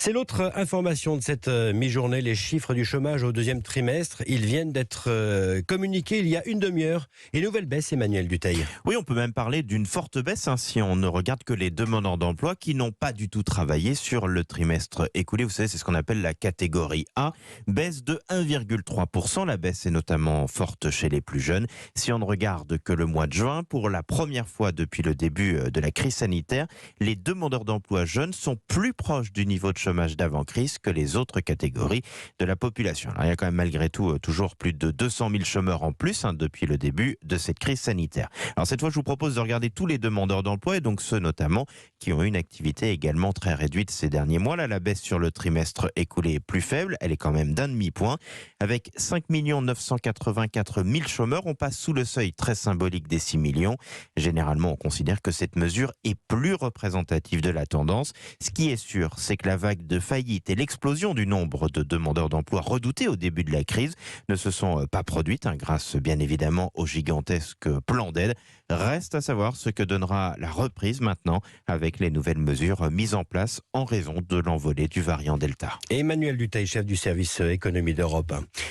C'est l'autre information de cette mi-journée, les chiffres du chômage au deuxième trimestre. Ils viennent d'être communiqués il y a une demi-heure. Et nouvelle baisse, Emmanuel Dutheil. Oui, on peut même parler d'une forte baisse si on ne regarde que les demandeurs d'emploi qui n'ont pas du tout travaillé sur le trimestre écoulé. Vous savez, c'est ce qu'on appelle la catégorie A. Baisse de 1,3%. La baisse est notamment forte chez les plus jeunes. Si on ne regarde que le mois de juin, pour la première fois depuis le début de la crise sanitaire, les demandeurs d'emploi jeunes sont plus proches du niveau de chômage d'avant-crise que les autres catégories de la population. Alors, il y a quand même malgré tout toujours plus de 200 000 chômeurs en plus depuis le début de cette crise sanitaire. Alors cette fois, je vous propose de regarder tous les demandeurs d'emploi et donc ceux notamment qui ont eu une activité également très réduite ces derniers mois. Là, la baisse sur le trimestre écoulé est plus faible. Elle est quand même d'un demi-point. Avec 5 984 000 chômeurs, on passe sous le seuil très symbolique des 6 millions. Généralement, on considère que cette mesure est plus représentative de la tendance. Ce qui est sûr, c'est que la vague de faillite et l'explosion du nombre de demandeurs d'emploi redoutés au début de la crise ne se sont pas produites, grâce bien évidemment au gigantesque plan d'aide. Reste à savoir ce que donnera la reprise maintenant avec les nouvelles mesures mises en place en raison de l'envolée du variant Delta. Emmanuel Dutheil, chef du service économie d'Europe.